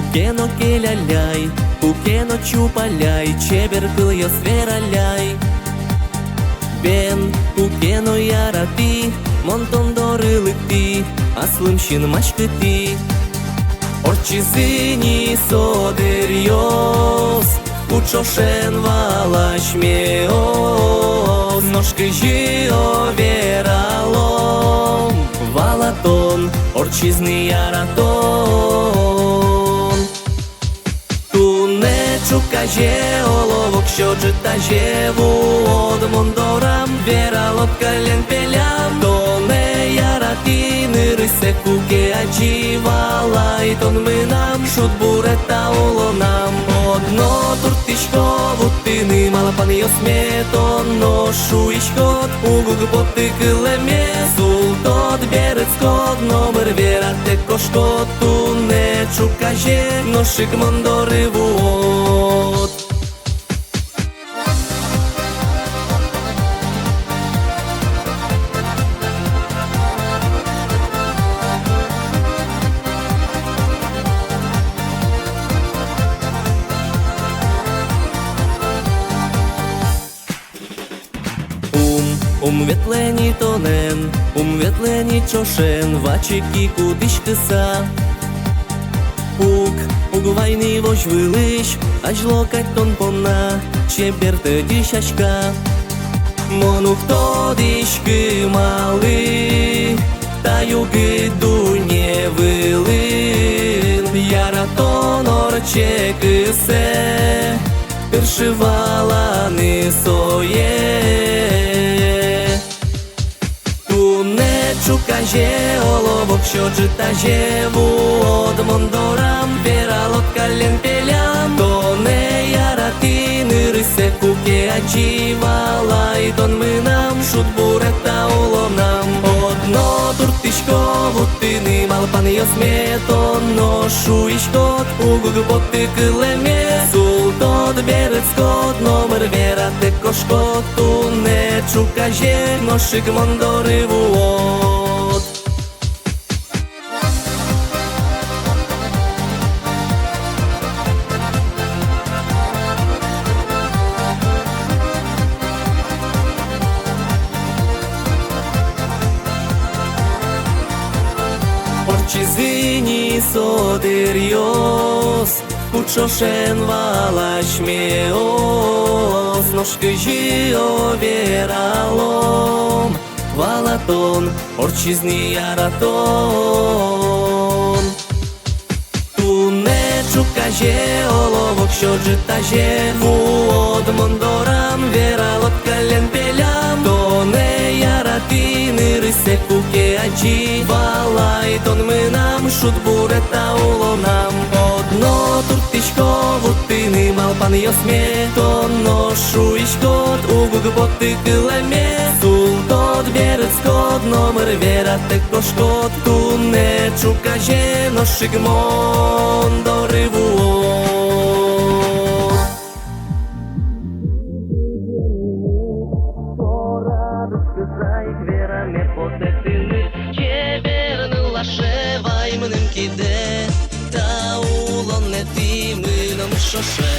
Укено келяляй, укено чупаляй, чебер кыл свераляй. Бен укено ярати, монтон дорылыкти, аслым шин машкыти. Орчизыни содерьёс, учошен валашмеос, ножкы жио вералом, валатон, орчизны яратон. Туне чукаже оловок, що житаже вуод, мондорам вералот кален пелям, тоне яратины рысе куге адживалай, тон минам шут бурета улонам. Одно туртишко вутини малапан йосметон, ношу ішкот угуг потикилеме, султот берецкот номер верате кошкот, туне чукаже ношик мондори вуод. Ветлені тонен, ветлені чошен, вачики кудиш киса. Угвайний вож вилиш, аж локать тон пона, чебер тоді шашка. Мону хто дишки мали, та юги дуне вилин. Яратон орче кисе, першивала не соє. Чукаже оловок, що житаже вуод, мондорам вералот кален пелям, тоне яратины рысе куке адживалай, тон минам шут бурета улонам. Одно туртишко вутини малпан йосметон, ношу ішкот угуг потикилеме, султот берецкот номер верате кошкот, туне чукаже ношик мондори вуод. Орчизыни содерьёс, учошен валашмеос, ножкы жио вералом, валатон, орчизны яратон. Туне чукаже оловок, що житаже вуод, мондорам вералот кален пелям, тоне яратины рысе куке адживалай, тон минам шут бурета улонам. Одно туртишко вутини малпан йосметон, ношу ішкот угуг потикилеме, султот берецкот номер верате кошкот, туне чукаже ношик мондори вуод. Киде, та улон ти мином шоше.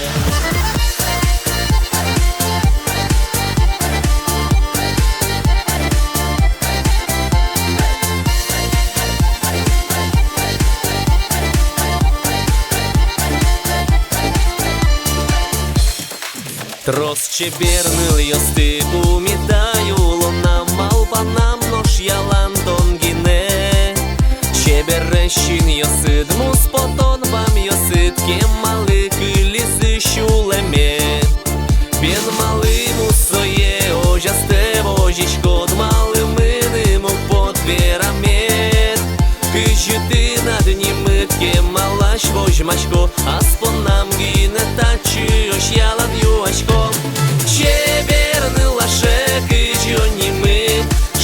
Трос чебернил йости умітаю, лонам малпанам нош яландон гіне. Чеберещин йосид муспотон вам йосид, кем мали киліси щулеме. Бен мали мусоє ожасте вожічкот, мали минимо подвірамет. Кижити над ними, кем малаш вожмачко, а спонам гіне тачі ош ялан юачко. Чеберни лаше кижо німи,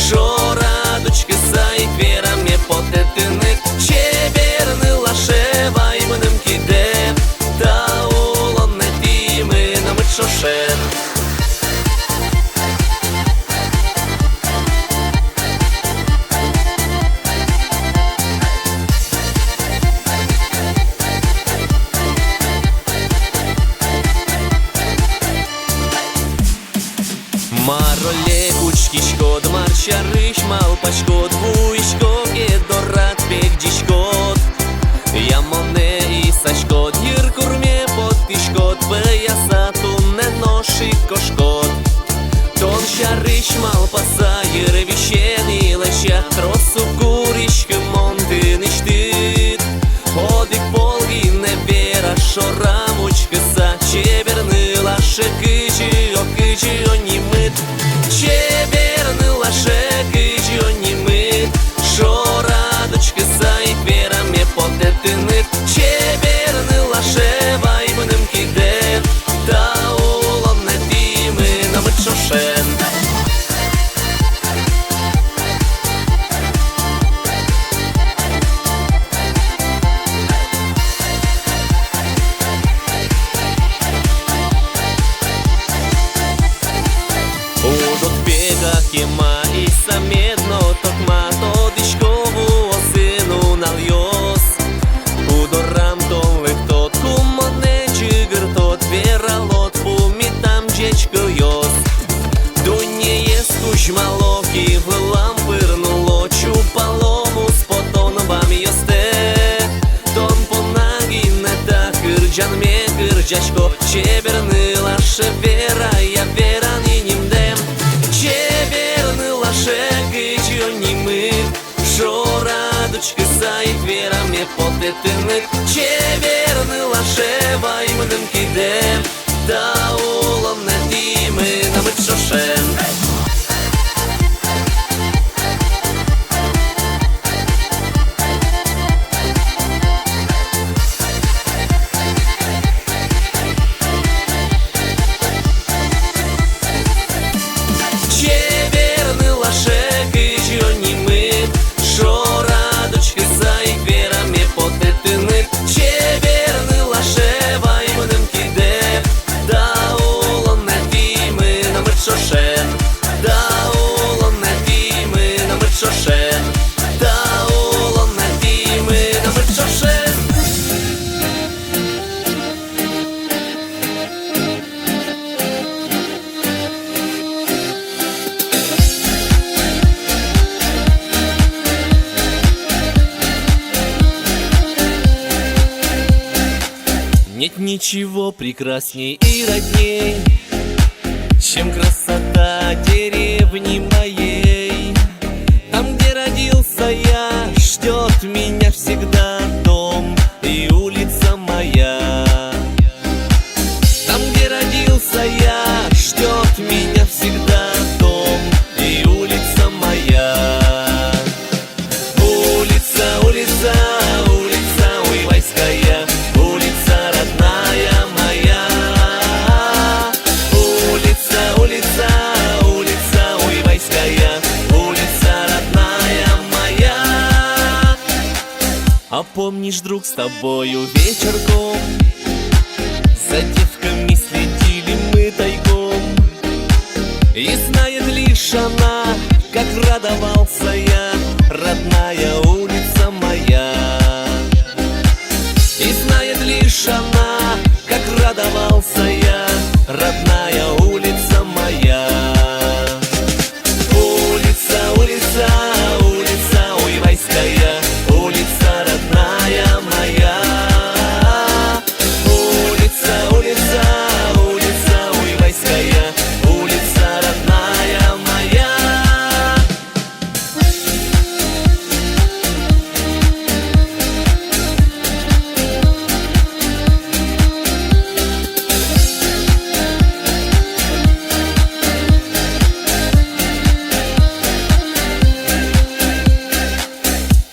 шо радочки сай віраме потетиник. Чеберни лаше ришмал пачкот, вуишко гедорат пегдишкот. Я моне и сачкот, юркурме потишкот, беясату не ноши кошкот. Тон шаришмал паса, юрвищени леща, тросу куришки монты ништит. Ходик полги не вера, шорамучка са, чеверны лаше кычи, о кычи, о нимыт. Чеверны лаше кычи, о нимыт. Шорадочка са, и вера ме потетынит. Чеверны лаше вайбыным кидет, та улон не димы намыт шошен. Удот бега кема и самедно токма, то дишкову осину нальёс. Удорам тон лыктот, кумоне чигр тот, вералот пуми там джечко ёс. Дуне есть кучмалоки, в лампырнуло, чупалому спотон вам ёсте. Тон понаги не так, кырджан ме кырджачко, чеверны лаше вера, я вера ни нимдем. Чеверны лаше кычи, о нимыт. Шорадочка са, и вера ме потетынит. Чеверны лаше ваймыным кидем, да улом не димы намыт шошен. Чеверны лаше кычи, о нимыт. Шорадочка са, и вера ме потетынит. Чеверны лаше ваймыным кидем, да улон не димы намыт шошен. Да улон не димы намыт шошен. Да улон не димы намыт шошен. Нет ничего прекрасней и родней, чем красота деревни моей. Там, где родился я, ждет меня всегда дом и улица моя. Там, где родился я, ждет меня всегда дом и улица моя. Улица, улица, улица Уйвайская, улица родная моя. Улица, улица, улица Уйвайская, улица родная моя. А помнишь, друг, с тобою вечерком за девками следили мы тайком? И знает лишь она, как радовался я, родная улица моя. И знает лишь она, как радовался я, родная улица моя. Улица, улица, улица Уйвайская, улица родная моя. Улица, улица, улица Уйвайская, улица родная моя.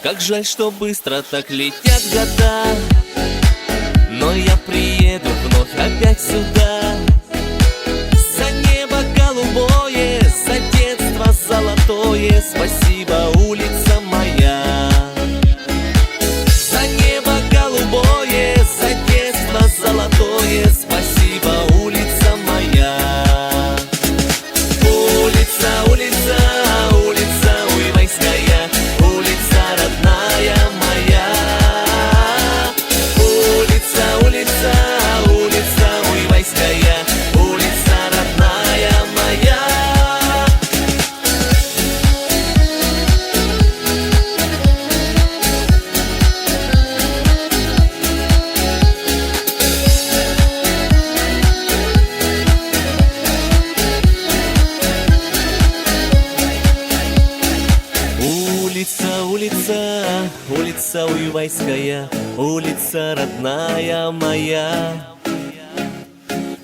Как жаль, что быстро так летят года, но я приеду вновь опять сюда. За небо голубое, за детство золотое, спасибо, улица моя. За небо голубое, за детство золотое, спасибо, улица моя. Улица, улица, улица Уйвайская, улица родная моя. Улица, улица, улица Уйвайская, улица Уйвайская, улица родная моя.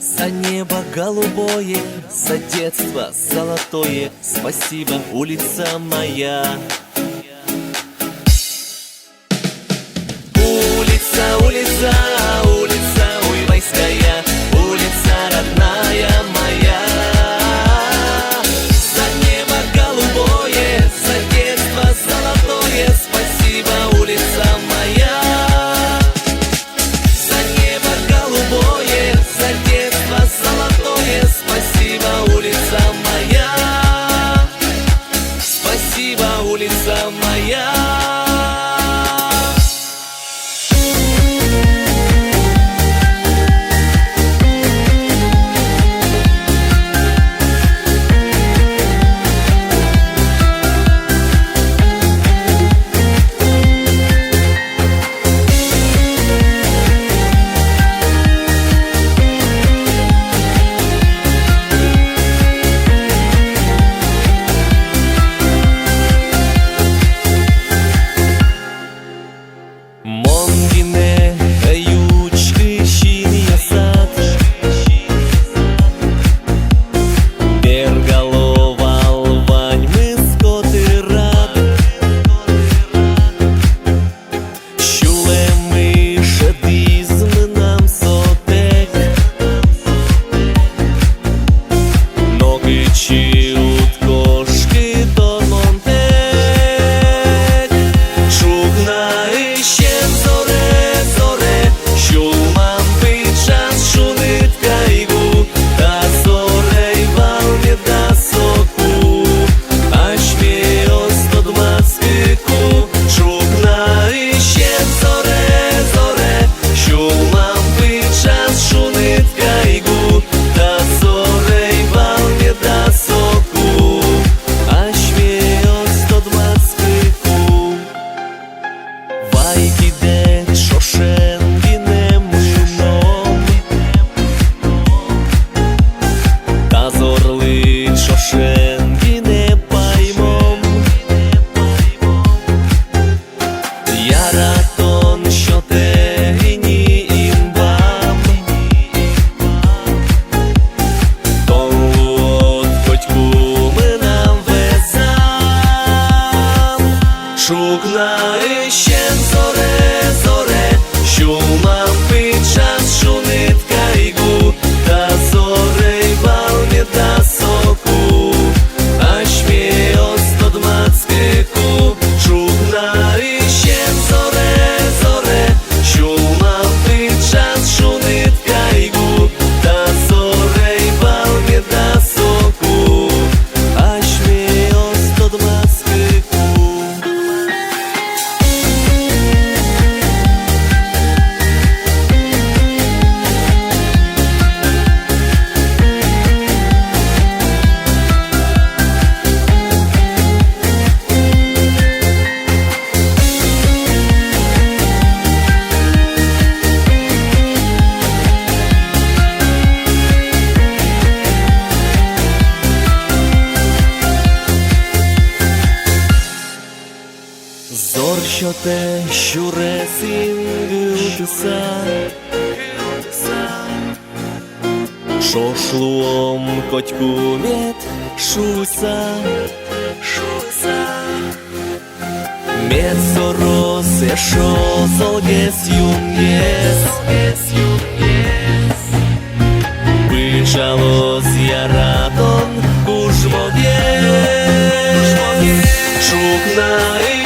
За небо голубое, за детство золотое, спасибо, улица моя. Улица, улица, улица Уйвайская, улица родная моя. За небо голубое, за детство золотое, спасибо, улица моя. За небо голубое, за детство золотое, спасибо, улица моя. Спасибо, улица моя. Монгине, ючки, щиния сад, Берголова, Лвань, ми скоти рад. Щуле ми шедизм нам сотек, ноги чиут кошки до монтек. Шугна іщен зоре, зоре, щулмам під час шунит кайгу, та зорей валне да соку, аж мій остод мацкику. Шугна іщен зоре, зоре, щулмам під час шунит кайгу, та зорей валне да соку, аж мій остод мацкику. Вайкіде шошенгіне млином, та зорлить шошенгіне паймом. Яратон, що тегіні імбам, толуот котьку ми нам везам. Шугна іщен зоре, зоре, щулмам під час шунит кайгу, та зорей валне да соку, аж мій остод мацкику. Шугна іщен зоре, зоре, щулмам під час шунит кайгу, та зорей валне да соку, аж мій остод мацкику. Зор, що те, щуресингютися, шошлуом котьку мет шуса, мет сорос, ешо золгес юнгес, пыжалос яратон кужмогес. Шугна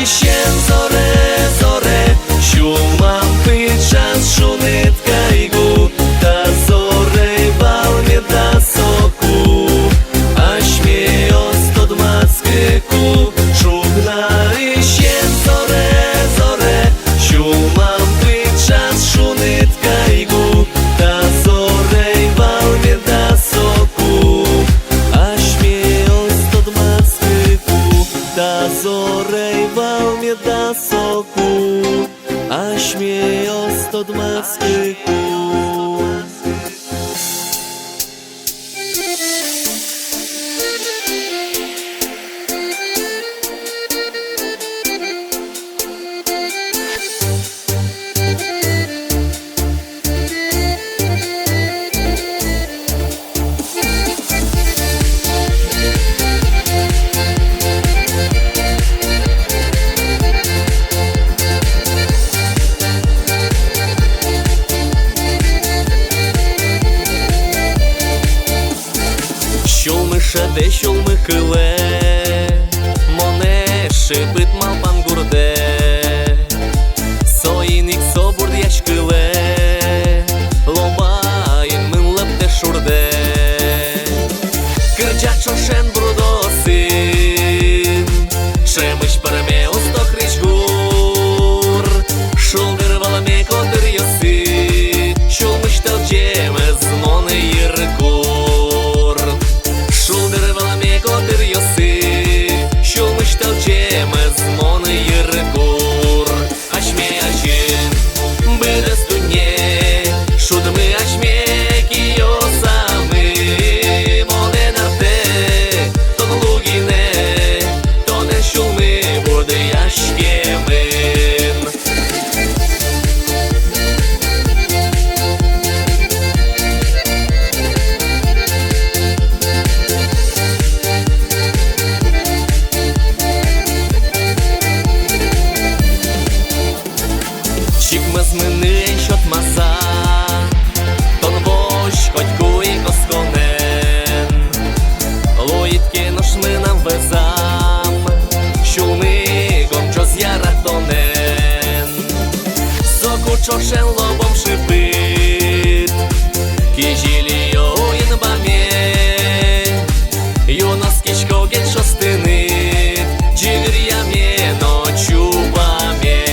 іщен зоре, зоре, щулмам під час шунит кайгу, та зорей валне да соку, аж мій остод мацкику. Шугна іщен зоре, зоре, щулмам під час шунит кайгу, та зорей валне да соку, аж мій остод мацкику. Та зорей валне да соку, аж мій остод мацкику. Шипит малпан гурде, соиник собурд яшкыле, лобаин мын лыпте шурде. Кырчак шошен брудосын, шемыш парме усток речгур, шулдыр валаме котыр йосы, шулмыш талчеме змоны йыркур. Шулдыр валаме котыр йосы, шулмыш талчеме змоны йыркур. Ашме ашин, быдас туне, шудмы ашме киосамы. Чикмыз мыны шотмаса, тон бош хоть куи косконен. Лоитке ношмы нам везам, шулмы гомчос яратонен. Соку чошен лобом шипит, кижили йоин баме. Юнос кичко ген шостынит, джигр яме ночу баме.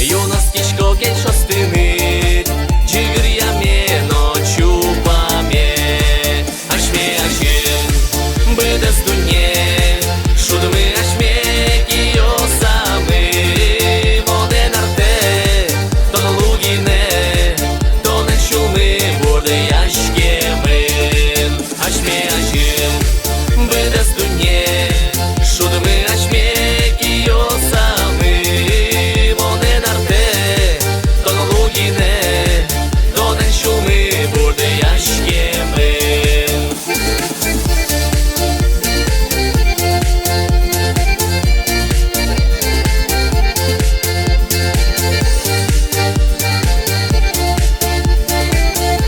Юнос кичко ген шостынит, джигр яме ночу баме. Ашме ашин, быдас дуне, шудмы ашме киосамы. Моден арте, тон лугине, тонен шулмы бурды яшкемын. Ашме ашин, быдас дуне, шудмы ашме киосамы. Моден арте, тон лугине, тонен шулмы бурды яшкемын.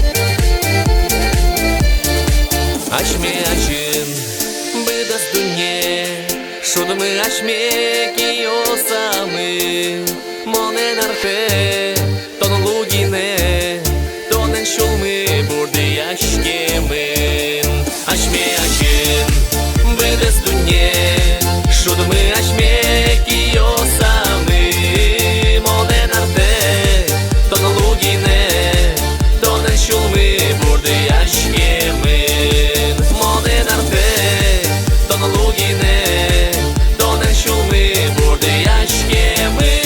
Ашме ашин, быдас дуне, шудмы ашме киосамы. Монен арте, тон лугине, тонен шулмы бурды яшкемын. Ашме ашин, быдас дуне, шудмы ашме киосамы. Монен арте, тон лугине, тонен шулмы бурды яшкемын. Монен арте, тон лугине, тонен шулмы бурды яшкемын.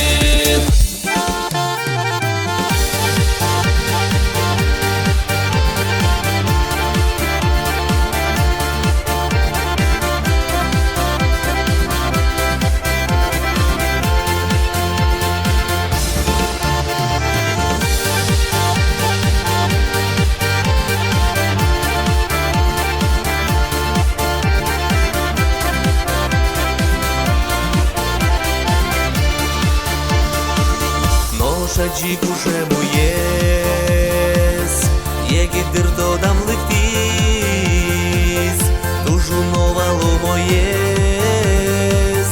Шаджик уже муез, егидыр додам лыктиз, душу новалу моез,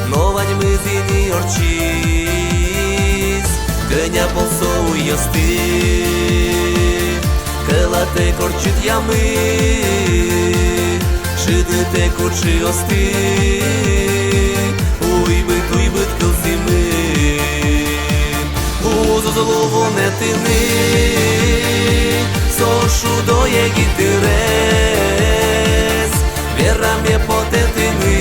новань мызини орчиз, гыня болсо уйосты, кылате корчит ямы, шыдыте курчы осты, уйбыт кылзимы. Узузулу нетини, сошу до егитирес, вераме потетини,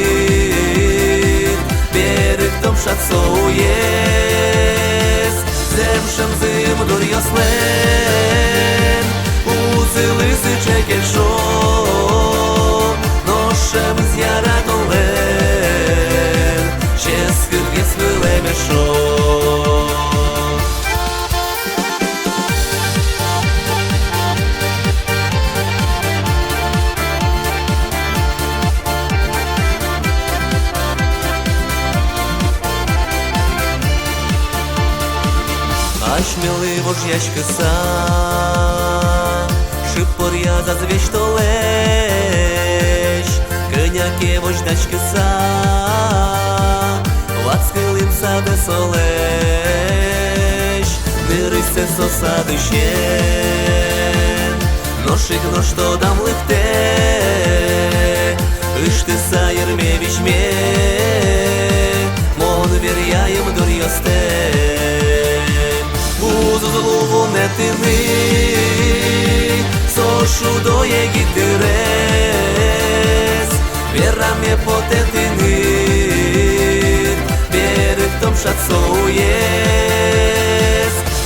берег том шатсоуес, земшем зим дур яслен, узылысы чекешо, ношем зяратолен, ческыргес вылемешо. Ашмелы вожьячкыса, шипор я зазвещ толеш, Няке вождачки са, вацкилим саде солеш, Мирисе сосадищен, ношик нош то дам лихте, Ишти сайр ме вишме, Мон віряєм дор'ястен. Узлову метини, Сошу доє гітерес, Віраме потетини, Берег том шацоуєс,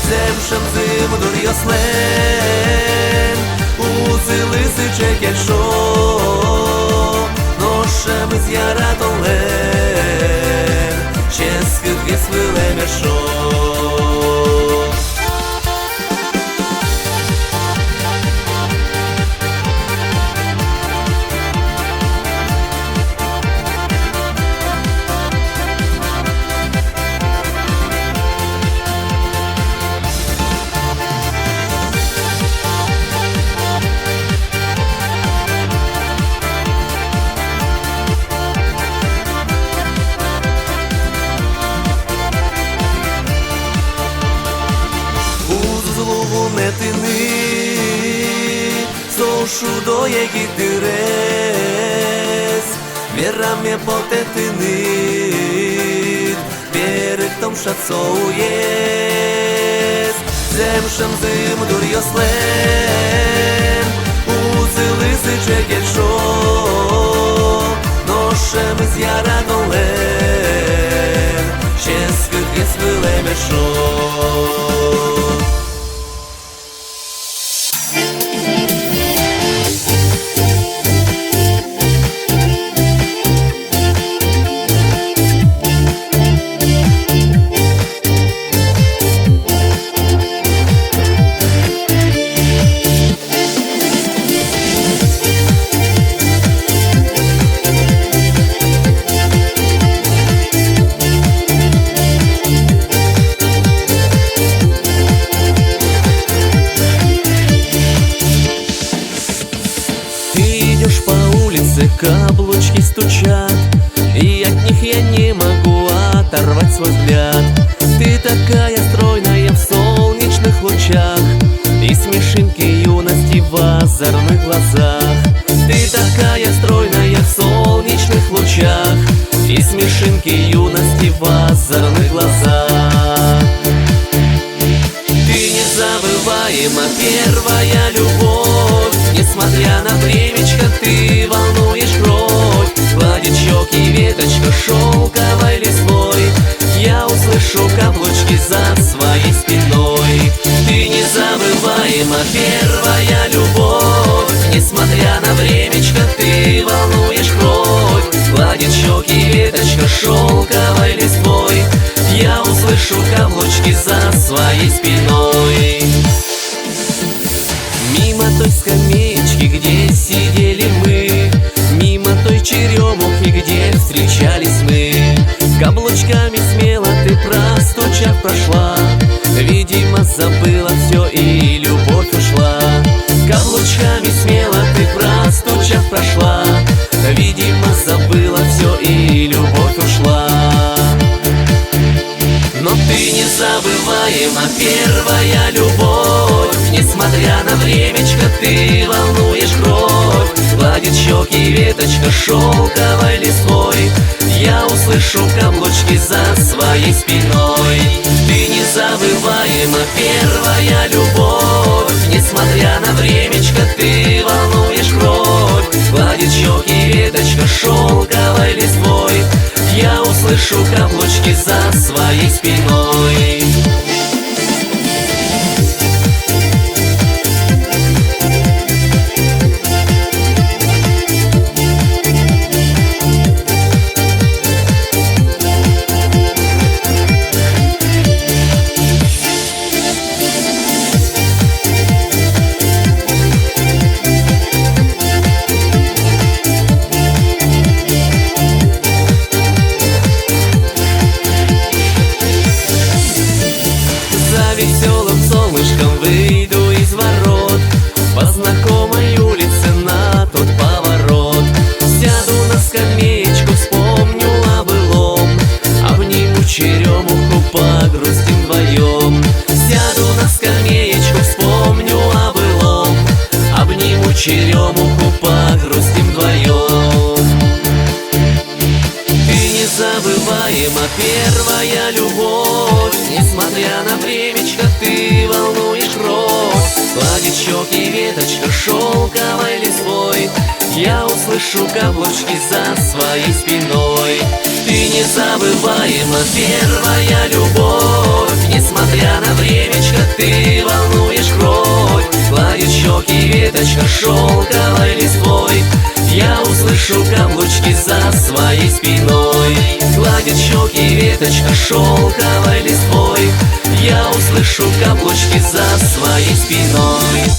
Земшем зим дор'яслен, Узили сичек якшо, Ношем із яратолен, Ческих гесвиле мешо. Метини, Сошу доє гітерес, Віраме потетини, Берег том шацоуєс, Земшем зим дур'яслен, Узили сичек якшо, Ношем із яратолен, Ческих гесвиле мешо. По улице каблучки стучат, и от них я не могу оторвать свой взгляд. Ты такая стройная в солнечных лучах, и смешинки юности в озорных глазах. Ты такая стройная в солнечных лучах, и смешинки юности в озорных глазах. Ты незабываема первая любовь, несмотря на времечко, ты волнуешь кровь. Гладит щеки веточка шелковой листвой, я услышу каблучки за своей спиной. Ты незабываема первая любовь, несмотря на времечко, ты волнуешь кровь. Гладит щеки веточка шелковой листвой, я услышу каблучки за своей спиной. Мимо той скамеечки, где сидели мы, мимо той черемухи, где встречались мы, каблучками смело ты простучав прошла, видимо забыла все и любовь ушла. Каблучками смело ты простучав прошла, видимо забыла все и любовь ушла. Но ты незабываема первая любовь, несмотря на времечко, ты волнуешь кровь. Гладит щеки веточка шелковой листвой, я услышу каблучки за своей спиной. Ты незабываема первая любовь, несмотря на времечко, ты волнуешь кровь. Гладит щеки веточка шелковой листвой, я услышу каблучки за своей спиной. незабываема первая любовь. Несмотря на времечко, ты волнуешь кровь. Гладит щеки веточка шелковой листвой, я услышу каблучки за своей спиной. Ты незабываема первая любовь. Несмотря на времечко, ты волнуешь кровь. Гладит щеки веточка шелковой листвой, я услышу каблучки за своей спиной. Гладит щеки веточка шелковой листвой, я услышу каблучки за своей спиной.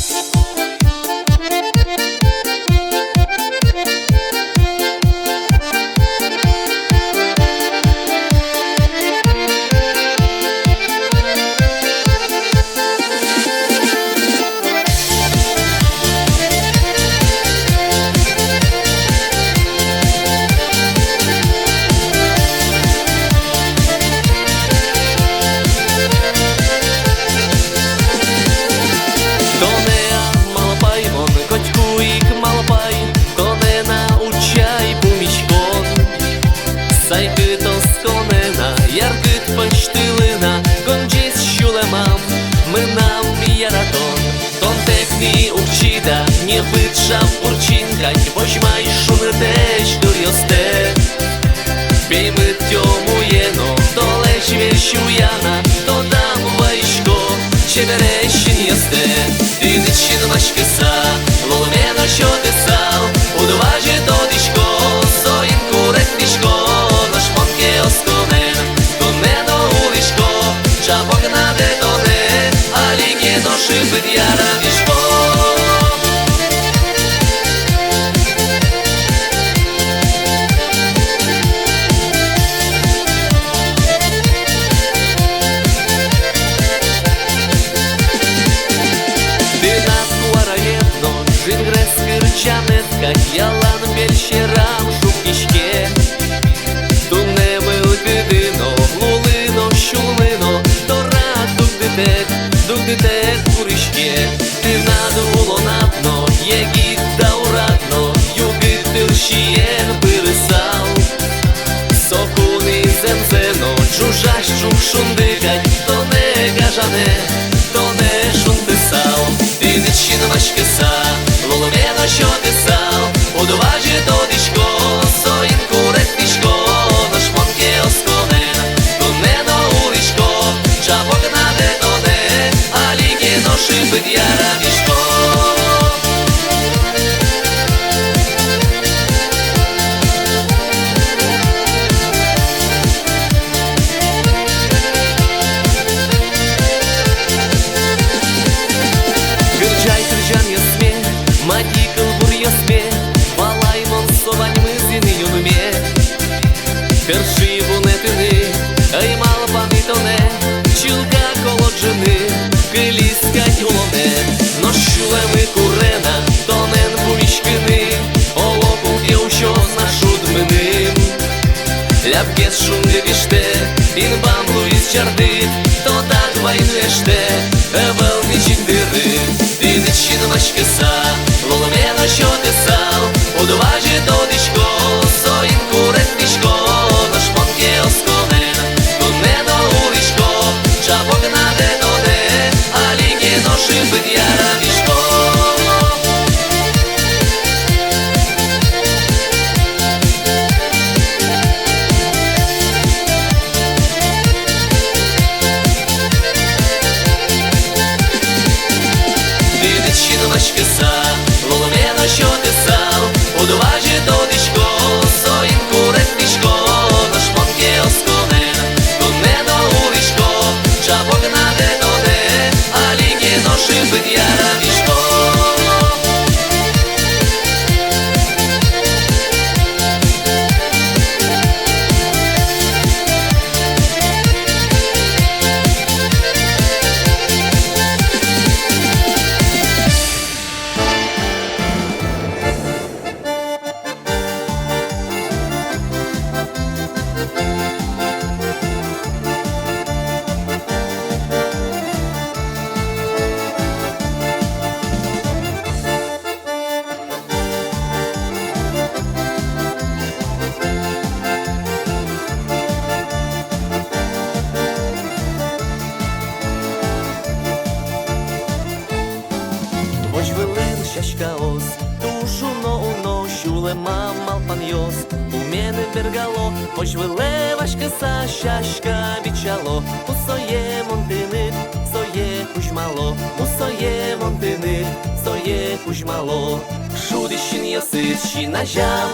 Сайкито сконена, яркит паштилина, гонджис щулемам, минам яратон. Тон техні учита, не витша пурчинка, божмай шунетеш дурьосте. Бейми тьомуєно, долеч вещуяна, додам вайшко, чеверещин ясте. Ти ничин машкеса, лоломено що ти сал, удважі додишко, соїнку ректишко. Шипит яра вишко. Ти нас уараєдно, жингрес кирчанетка, ялан бельщерам шукішке. Тунне милкидино, лулино, щулмино, тора дугдитек, дугдитек. Ти надуло надно, єгід дауратно, югит тилшієн пирисал. Сокуни земзено, чужаш чушундикать, то не кажане, то не шундисал. Ти не чиномашкеса, лоломено що ти сал, удважі додишко, соїнку ректишко, на шмонке осконен, тунено улишко, чапок наде тоне, алігіно шипит яра вішко. Кирчай кирчан ясме, матікл бур ясме, валаймон сованьми зіни юнме. Керши бунетини, ай мал памітоне, чілка колоджини, киліскать улоне. Но щулеми курена, тонен бумічкини, олоку дівчо знашуд миним. Ляпкес шунди віште, інбам луїс чардит, то так вайнеште, евел нічик дири. Ти не чиномашкеса, лоломено що ти сал, удважі додишко, соїнку ректишко, на шмонке осконен, тунено улишко, чапок наде тоне, алігіно шипит яра вішко. Ти не чиномашкеса, лоломено що ти сал, удважі додишко, тергало, хоч вилевашки са щащка вічало, у соє монтини, соє кужмало, у соє монтини, соє кужмало. Шудищин йосичі нажам,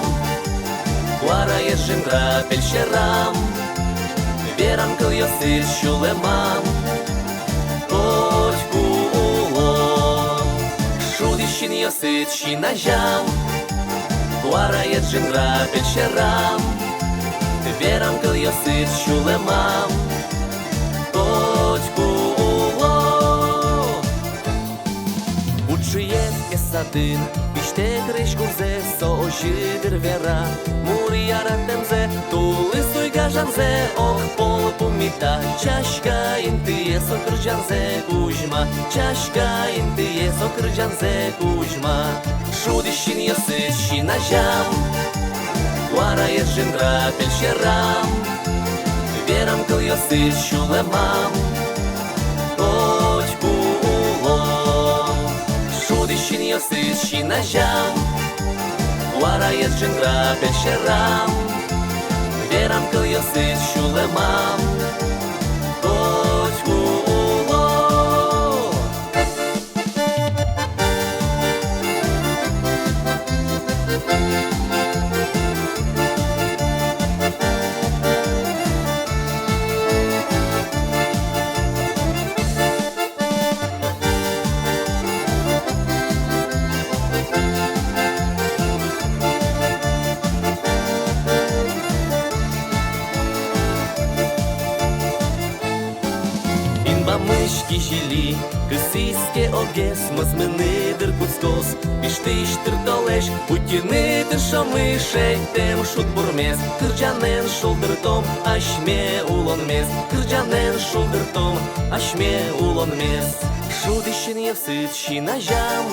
Куара єжим грапель щерам, Вєрам кыл йосич шулемам, Котьку уло. Шудищин йосичі нажам, Куара єжим грапель щерам, Вєрам кыл йосич шулемам, Котьку уло. Учуєтке садин, піште кришку взе, соожидер вера, муріяра темзе, тули суйгажанзе, ох поле поміта, чашка інтиє сокрджанзе кужма, чашка інтиє сокрджанзе кужма. Шудищин йосичі нажам, Куара єжим грапель щерам, Вєрам кыл йосич шулемам, Котьку уло. Шудищин йосичі нажам, Куара єжим грапель щерам, Вєрам кыл йосич шулемам, Котьку уло. Мишки жили, кисиське огес, мазменидер куцкос, піштиш тиртолеш, утінитер шомишей, тем шут бурмес, кирджанен шулдертом, ашме улон мес, кирджанен шулдертом, ашме улон мес. Шудищин йосичі нажам,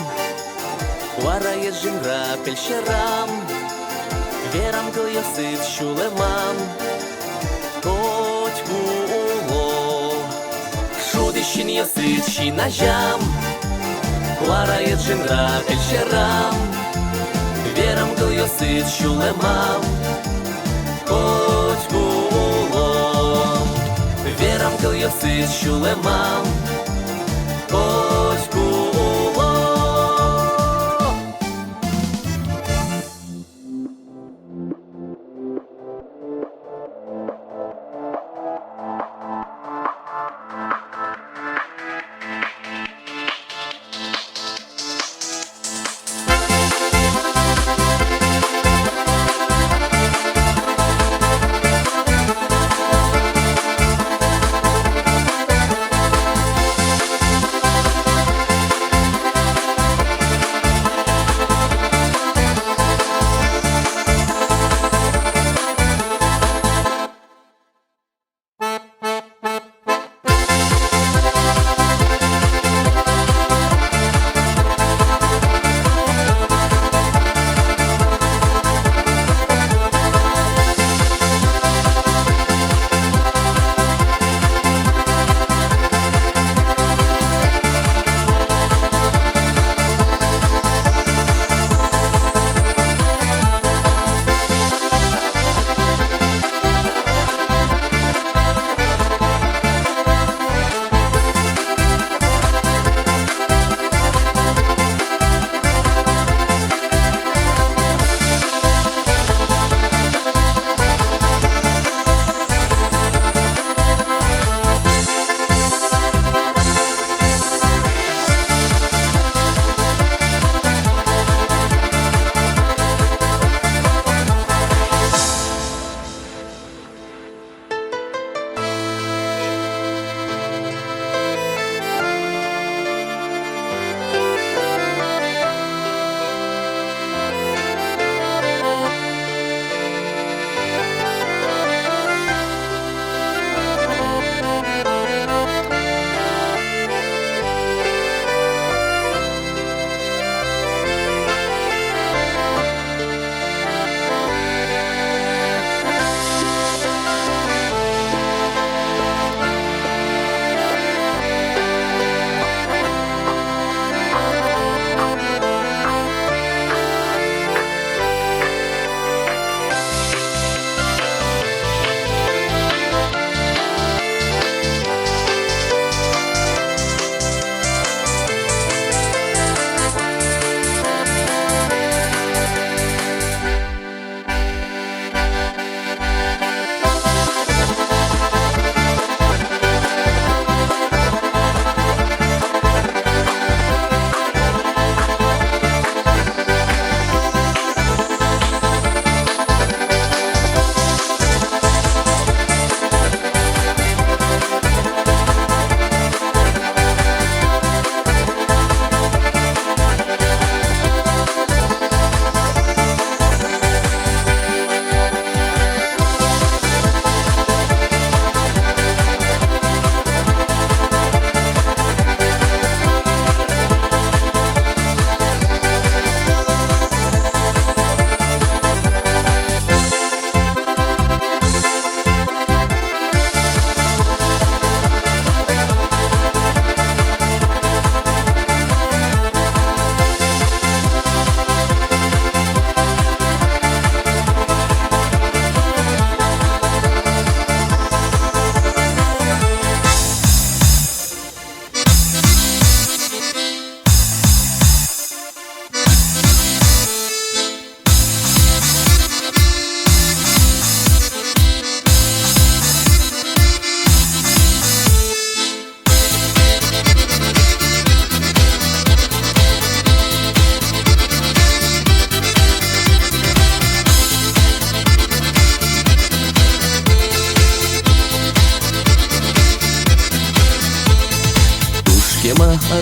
Куара єжим грапель щерам, Вєрам кыл йосич шулемам, Котьку уло. Шудищин йосичі нажам, Куара єжим грапель щерам, Вєрам кыл йосич шулемам, Котьку уло. Вєрам кыл йосич шулемам, Котьку уло.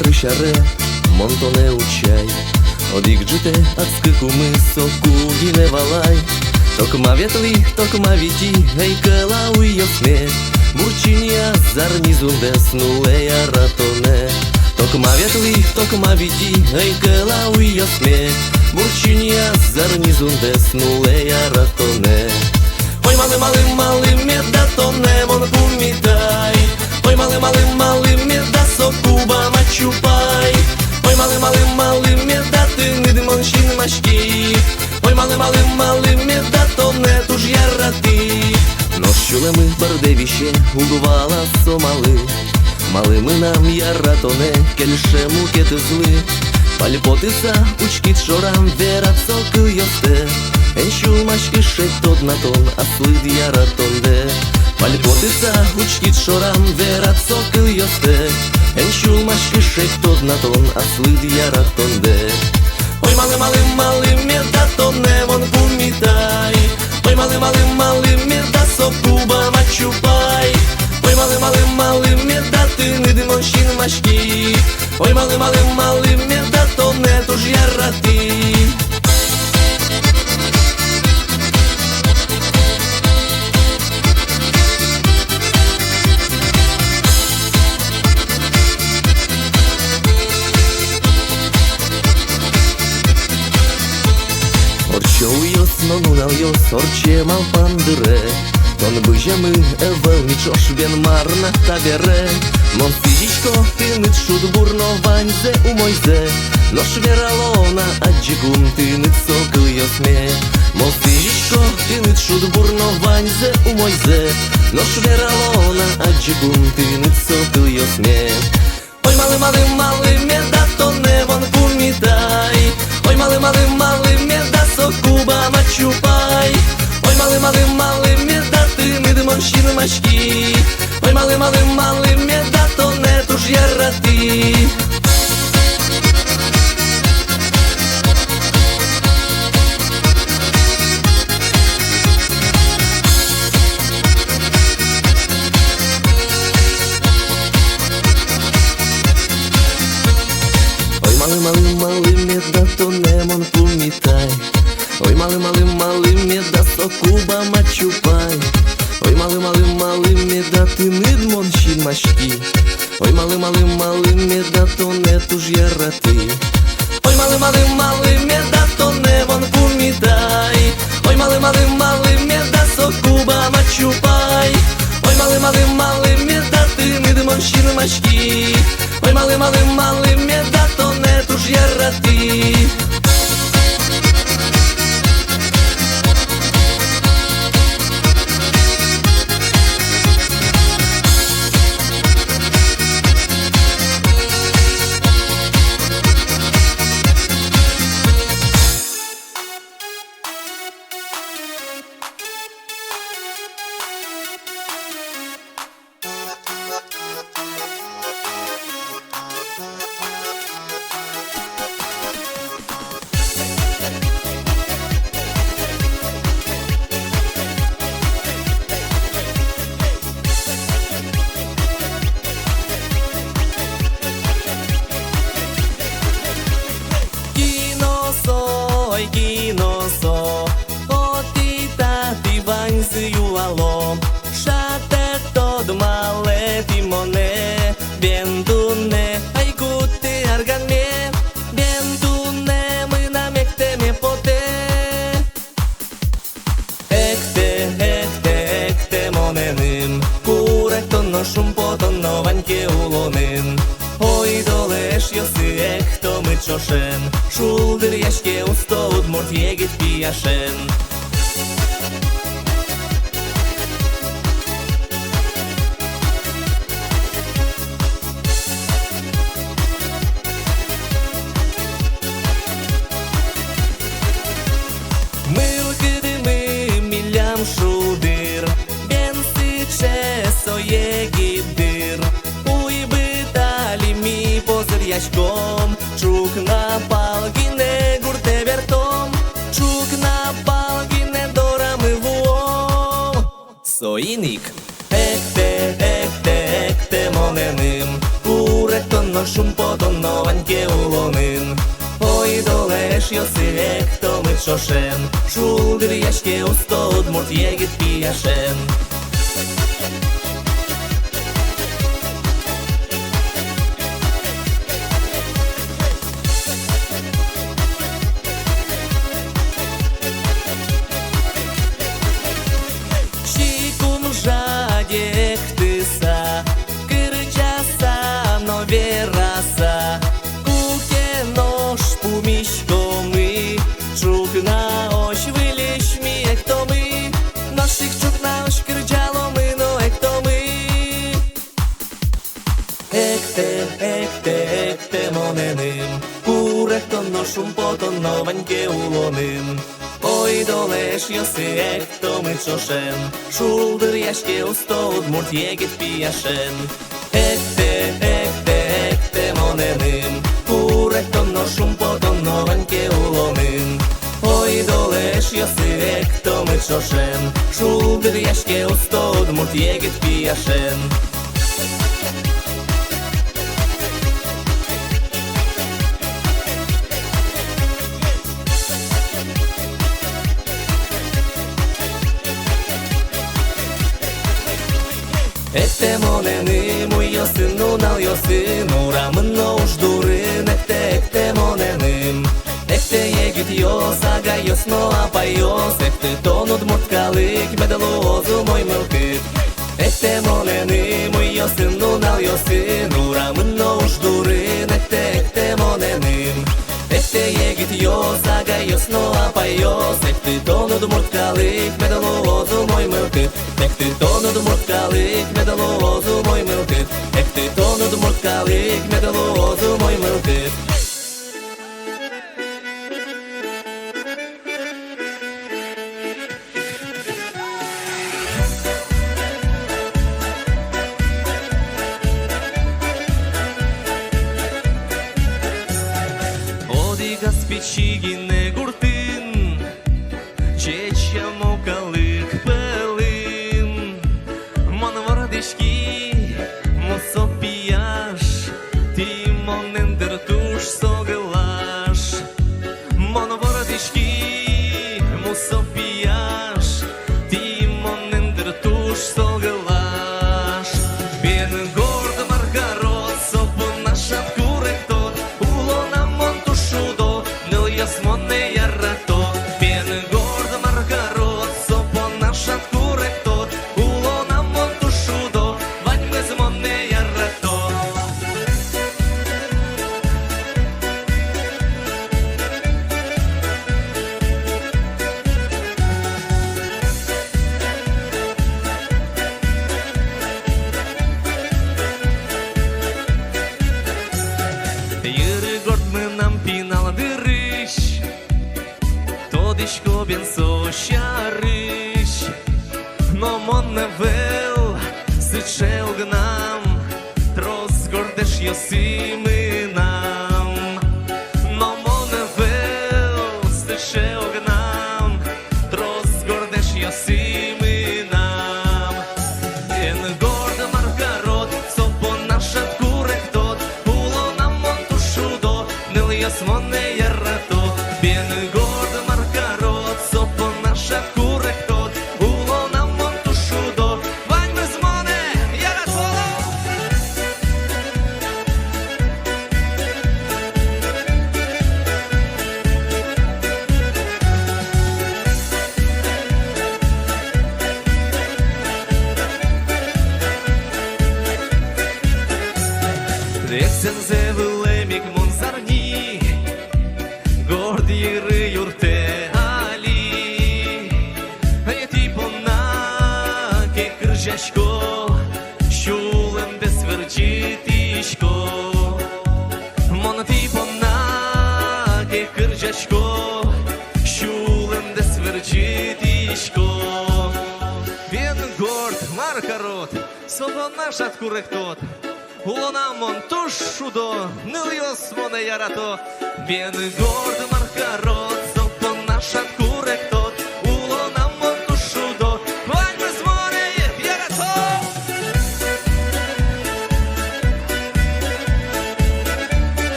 ришаре, монтоне учай. Одік джите, ацкику ми соку гіне валай. Токма ветли, токма віті, гейкела уйосне. Бурчиня зарнізунде снулея ратоне. Токма ветли, токма віті, гейкела уйосне. Бурчиня зарнізунде снулея ратоне. Ой, малим, меда тоне, мон пумітай. Ой, малим, меда сокуба мачупай. Ой, малим, меда ти нидмон шін машки. Ой, малим, меда тоне, туж я рати. Нощулеми бардевіще угувала сомали. Малими нам я ратоне, кельшему кетезли. Пальпотиса, учкит шорам, вера цокл йосте. Еншул машки шет тот на тон, а слид я ратонде. Пальпотиса, учкит шорам, вера цокл йосте. Еншул машки шет тот на тон, а слид я ратонде. Ой, малим, меда тоне, вон пумітай. Ой, малим, меда сокуба мачупай. Ой, малим, меда ти нидмон шін машки. Ой, малим, меда тоне, туж я рати. Orçouyos, nonunalıyos, orçe mal pandire. Ton bıjamı evvel niçoş ben marna tabere. Mon fizişko tynit şud burno vanze umojze. Noş veralona adjigum tynit sokıyos me. Mon fizişko tynit şud burno vanze umojze. Noş veralona adjigum tynit sokıyos me. Ой, малим, меда тоне, вон пумітай. Ой, малим, меда сокуба мачупай. Ой, малим, меда ти нидмон шін машки. Ой, малим, меда тоне, туж я рати. Малим, меда тоне, мон пумітай. Ой, малим, меда сокуба мачупай. Ой, малим, меда ти нидмон шін машки. Ой, малим, меда тоне, туж я рати. Ой, малим, меда тоне, вон пумітай. Ой, малим, меда сокуба мачупай. Ой, малим, меда ти нидмон шін машки. Ой, малим, меда тоне, туж я рати. Кіносо, оти тати ванзюало, шате тод мале тімоне, бендуне, айкути арганме, бендуне, ми намектеме поте. Екте моненим, куректонно шумпотонно ваньке улонин. Ой, долеш йоси, хто ми чошен, шулдир яшке устоут морт єгет піяшен. Милкидими мілям шудир, бенси чесо єгідир. Яшком, чук на палгіне гурте вертом, чук на палгіне дорами вуо. Соїник, екте моненим, куректонно ношум потонованьке улонин. Ой, долеш йосилек, то ми чошен, шулдир яшке устод, мурт егит пияшен. Вераса, куке нож пумішкоми, чук на ось виліш мі, екто ми, наших чук на ось кричало ми, но екто ми. Екте моненим, курехто ношум потонованьке улоним. Ой, долеш йоси, екто ми чошен, шулдир яшке устод, мурт егит пияшен. Екте моненим, курехто ношум потонованьке улоним. Ой, долеш йоси, екто ми чошен, шулдир яшке устод, мурт егит пияшен. Ekte monenим, uy yosinu nal yosinu, ramınno уждурин, ekte monenим. Ekte yegit yos, aga yosno apayos, ekte tonud mutkalik, medalozu moy mılkit. Ekte monenim, uy yosinu nal yosinu, ramınno уждурин, ekte monenim. Ekte yegit yos, aga yosno apayos, ekte tonud mutkalik, medalozu moy mılkit. Ekte tonud mutkalik, medalozu moy mılkit. Ekte tonud mutkalik, medalozu moy mılkit. Odiga spичигине гуртин, чеча мокалик пелин, мон вардишки, мусопияш, ти монендер туш согелаш. Мон вардишки, мусопияш, ти монендер туш согелаш. Бен горд маргарот, сопо нашат куректот, улона мон тушудо, нил ясмоне ярато. Бен горд маргарот, сопо нашат куректот, улона мон тушудо, ваньме змоне ярато. Yürü gortmınam pinal dırış, Todişko ben soşarış. No mon nevel, sıçe ognam, Tros gordeš josiminam. No mon nevel, sıçe ognam, Tros gordeš josiminam. En gord margarot, sopo našat kurektot, ulonam mon tushudo, nil jasmone jarrato. Ben gord margarot, sopo našat kurektot, ulonam mon tushudo, vanьme zmone jarrato. Rexen zevilemik monzarni, Gordi yırı yurte ali. Eti ponna ke kırjaşko, Şulem de sverčitişko. Mon ti ponna ke kırjaşko, Şulem de sverčitişko. Ben горд маркарот, Sopo našat kurektot, Улона мон тушудо, нил ясмоне ярато. Ben горд маркарот, Sopo našat kurektot, Улона мон тушудо, ваньме zmone jarrato.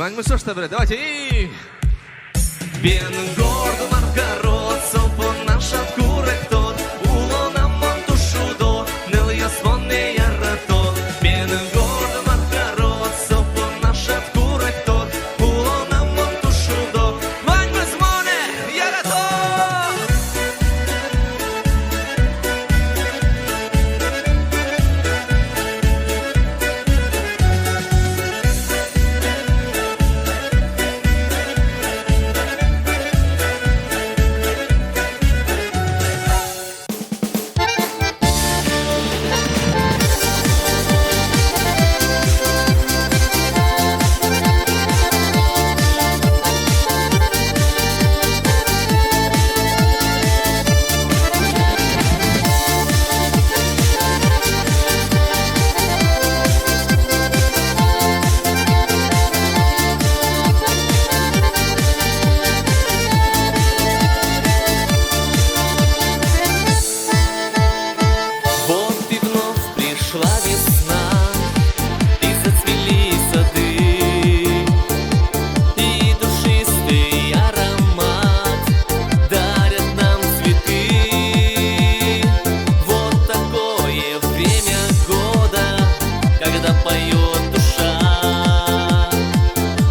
Вань, ну что ж теперь, давайте и... Белым гордым аркаросом по нашат куректор улона монтушу до ныл ясвонный яратор. Белым гордым аркаросом по нашат куректор улона монтушу до Вань без моне яратор. Вот и вновь пришла весна, и зацвели сады, и душистый аромат дарят нам цветы. Вот такое время года, когда поет душа,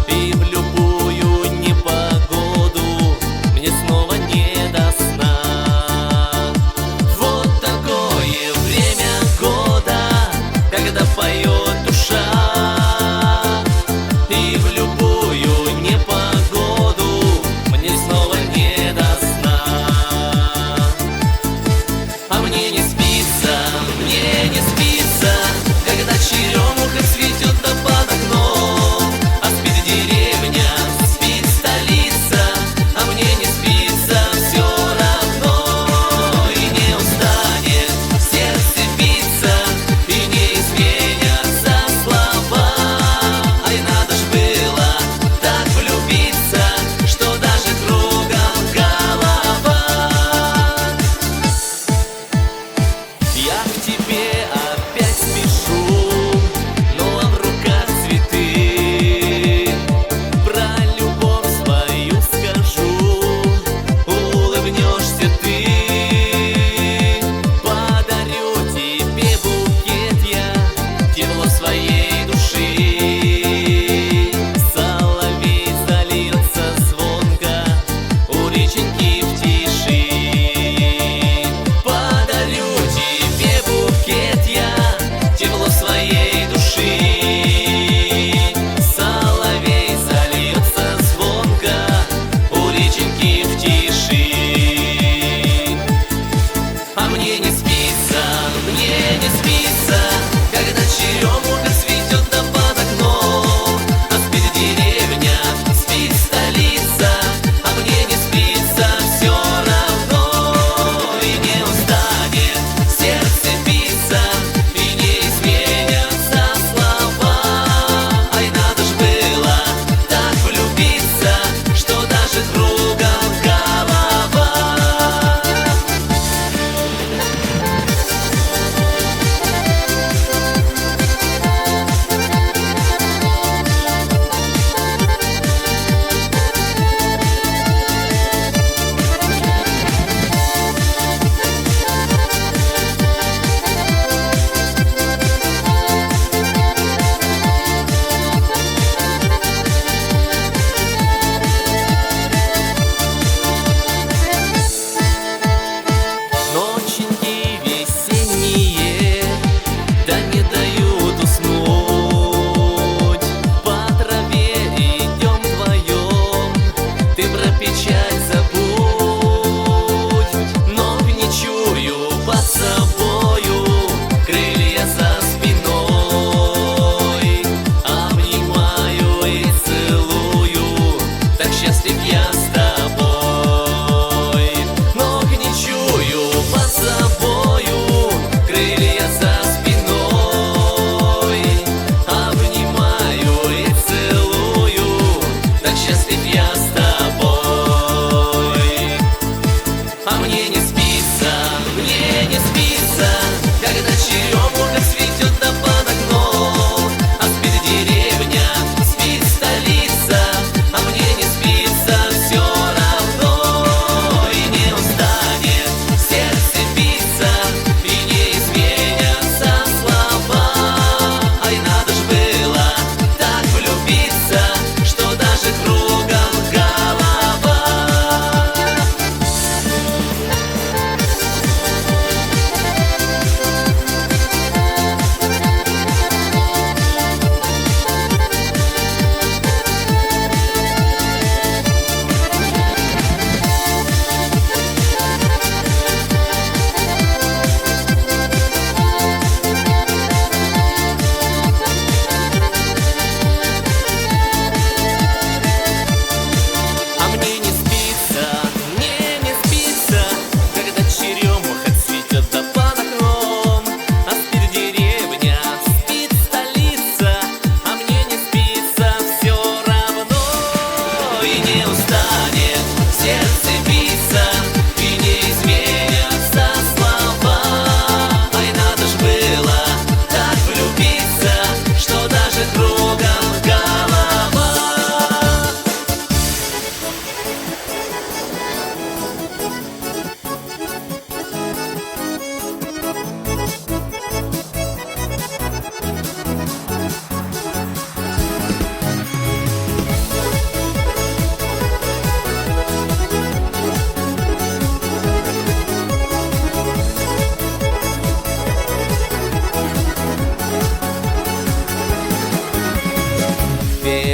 и в любую непогоду мне снова не до сна. Вот такое время года, когда поет душа, и в любую непогоду мне снова не до сна. А мне не спится, когда черемуха цветет да под окном. А спит деревня, спит столица, а мне не спится все равно. И не устанет сердце биться, и не изменятся слова.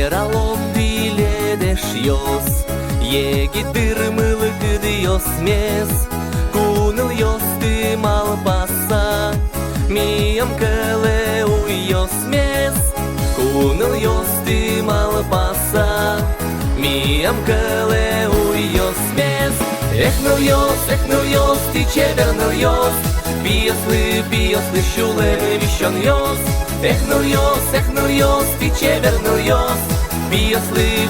Veralom biledeş yos Yegidir mılık dios mes Kunıl yos mal pasa Miyam kele uyos mes Kunıl yos mal pasa Miyam kele uyos mes Eknıl yos ti çevernıl yos Piyaslı şulemi vişon yos Eknıl yos ti çevernıl yos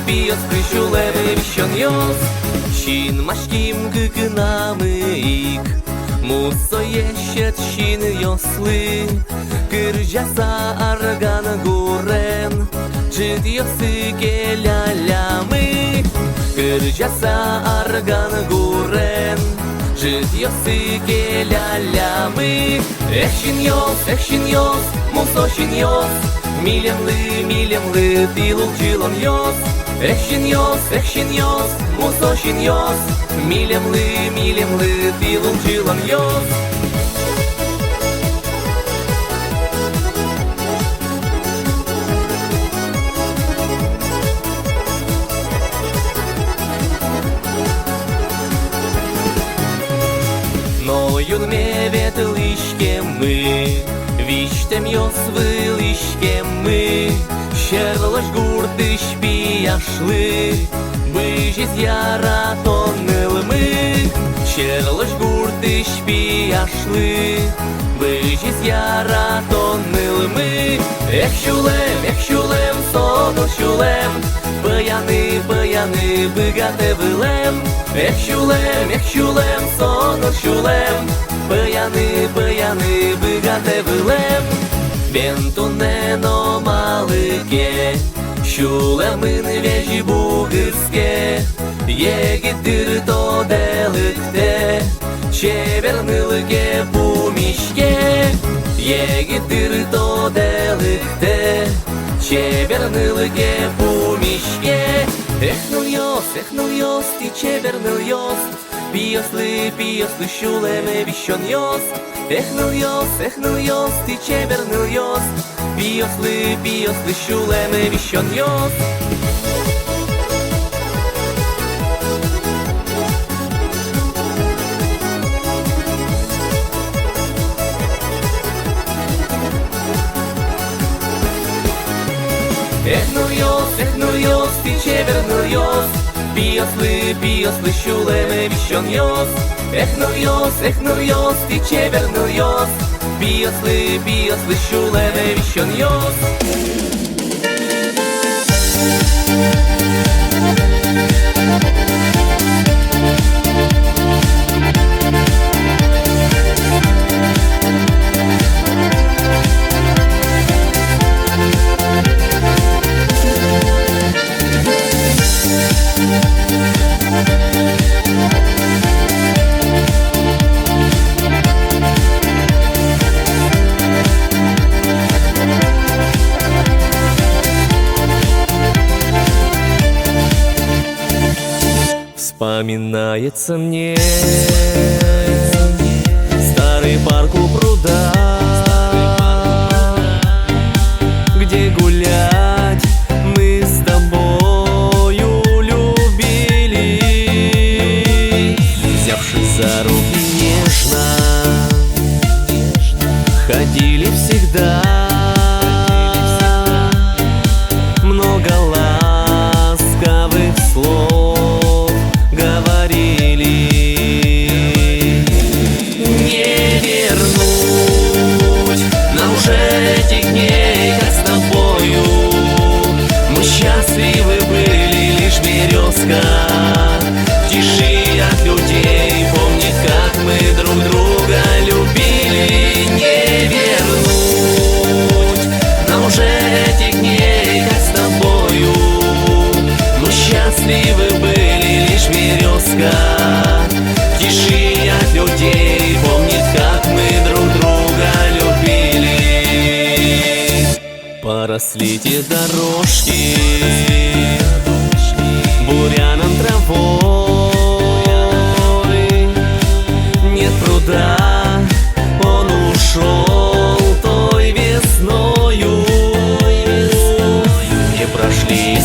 Piyaslı şulemi vişon yos Şin maşkim gıgınamık Muso yeşet şin yoslı Kırcasa argan guren Çıt yoсы gelalamı Kırcasa argan guren Çıt yoсы gelalamı Ekşin yos, muso şin yos Milemlı dilul çilon yos Ekşin yos, muso şin yos Milemlı dilul çilon yos Noyun mevet lışkemi Viştem yos vılışkemi Şerloş gurtış piyaşlı Bıjiz yaratonılmı Şerloş gurtış piyaşlı Bıjiz yaratonılmı Ekşulem, sonul şulem Bayanı, bıgatı vılem Ekşulem, sonul şulem Bayanı, bıgatı vılem Бентунено малыке Şulemin veci buğızke Yegidir to delikte Çevernılge bu mişke Yegidir to delikte Çevernılge bu mişke Eknul yos ti çevernıl yos Piyaslı şuleme vişon yos Eknul yos ti çevernıl yos Piyaslı şuleme vişon yos Eknul yos ti çevernıl yos Piyaslı şuleme vişon yos Eknul yos ti çevernıl yos Piyaslı şuleme vişon yos Вспоминается мне старый парк у пруда, где гулять мы с тобою любили, взявшись за руки нежно, ходили всегда. Много ласковых слов говорили. Не вернуть нам уже этих дней, как с тобою. Мы счастливы были, лишь березка в тиши от людей помнит, как мы друг друга любили. Не вернуть нам уже этих дней, как с тобою. Мы счастливы были, лишь березка в тиши от людей помнит, как мы друг друга любили. Поросли те дорожки буряном травой, нет пруда, он ушел той весною. Не прошли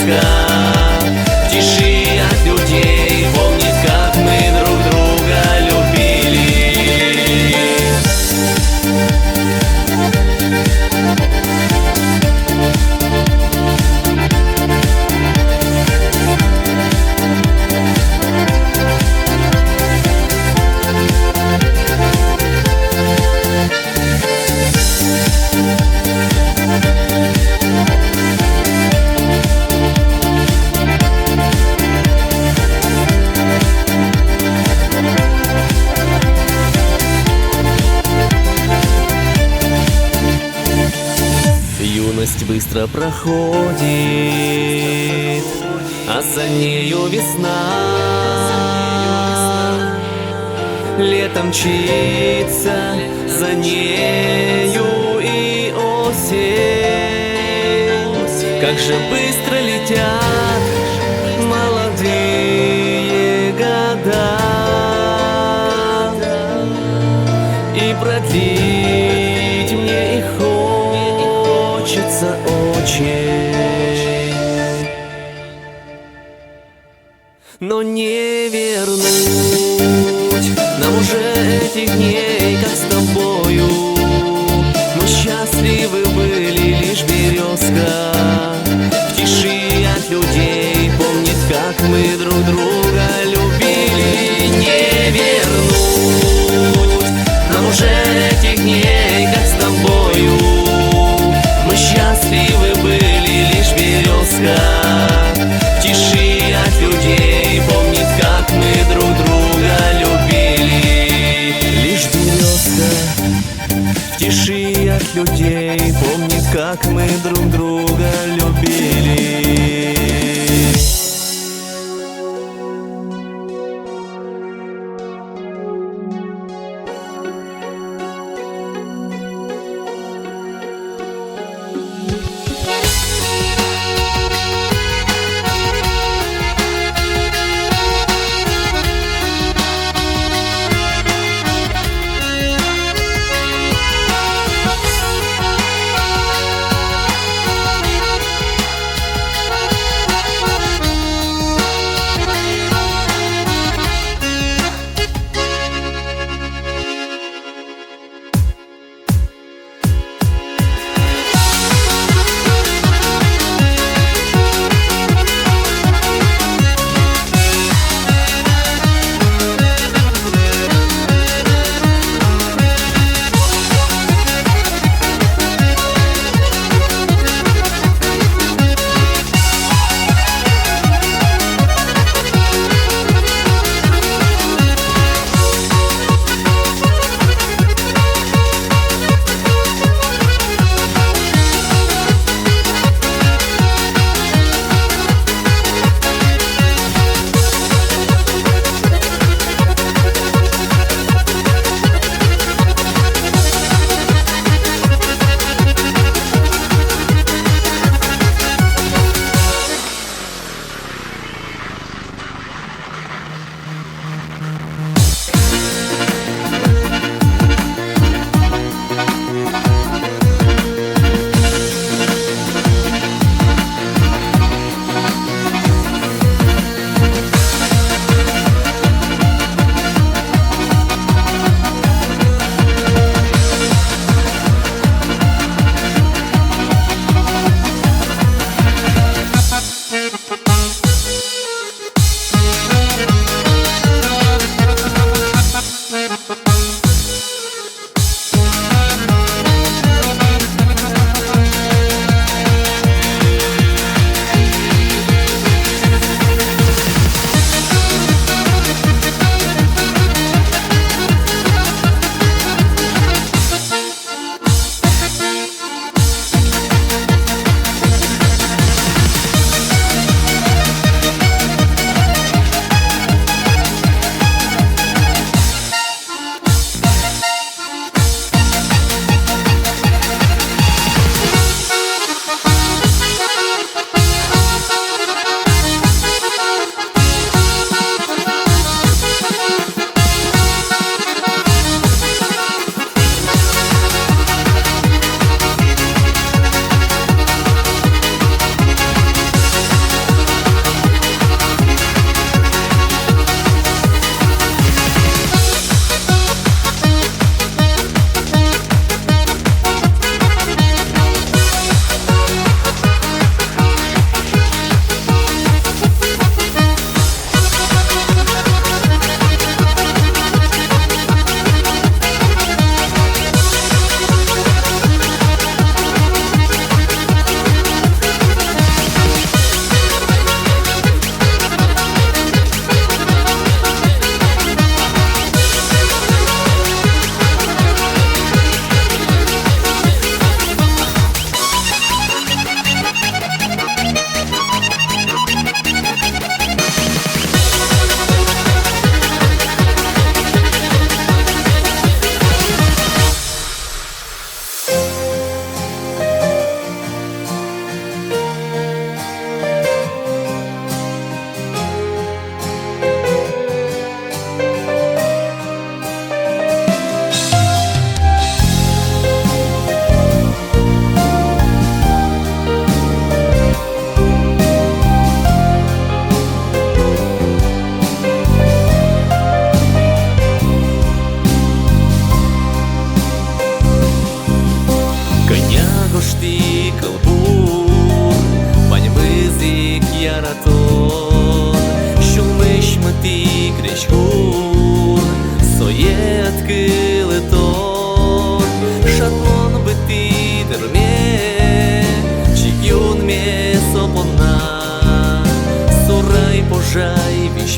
березка. В тиши от людей помнит, как мы друг друга любили. Юность быстро проходит, а за нею весна. Летом мчится за нею и осень. Как же быстро летят молодые года, и продлить мне их хочется очень, но не вернуть нам уже этих дней, как с тобою. Мы счастливы были, лишь березка в тиши от людей помнит, как мы друг друга любили. Не вернуть нам уже этих дней, как с тобою. Мы счастливы были, лишь березка в тиши от людей помнит, как мы друг друга любили. Лишь березка в тиши от людей помнит, как мы друг друга любили.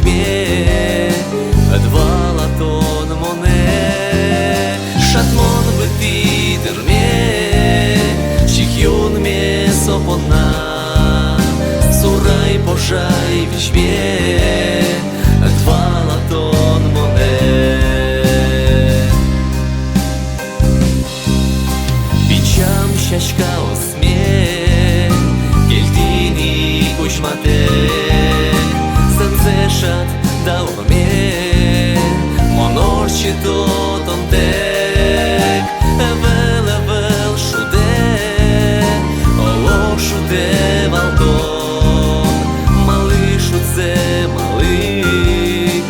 vishme Dva laton mone Shatmon betiter me Chihyun me sopona Suraj poshaj vishme Dva laton mone Bicham shashka osme Keltini kushmate Senseshat daurme Monorchi totontek Evel shude Olo shude валдон Малий шуце малий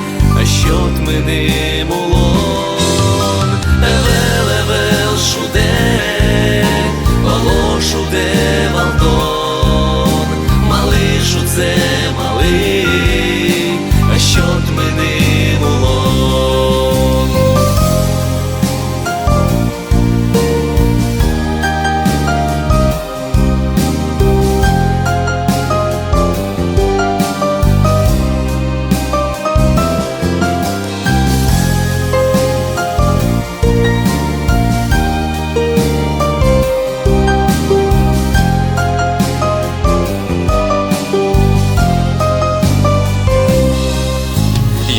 Щот мене молон Евел шуде Olo shude валдон Малий шуце малий Щот мене молон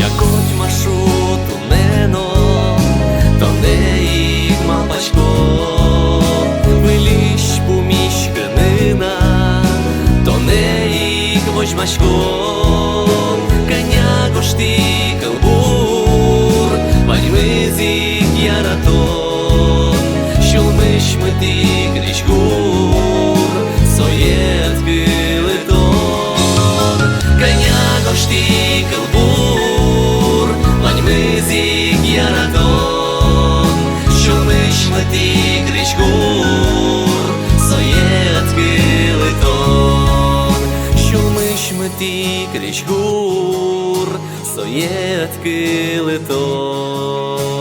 Якоть маршруту нено, то не їх мапачко, виліщ поміщканина, то не їх возьмачко, коня гошти калбур, вальми зік яратон, щулмиш мети кричгур, соєт килитон, коня гошти калбур, Мизик яратон, щомиш мети кричгур, соєт килитон, щомиш мети кричгур, соєт килитон.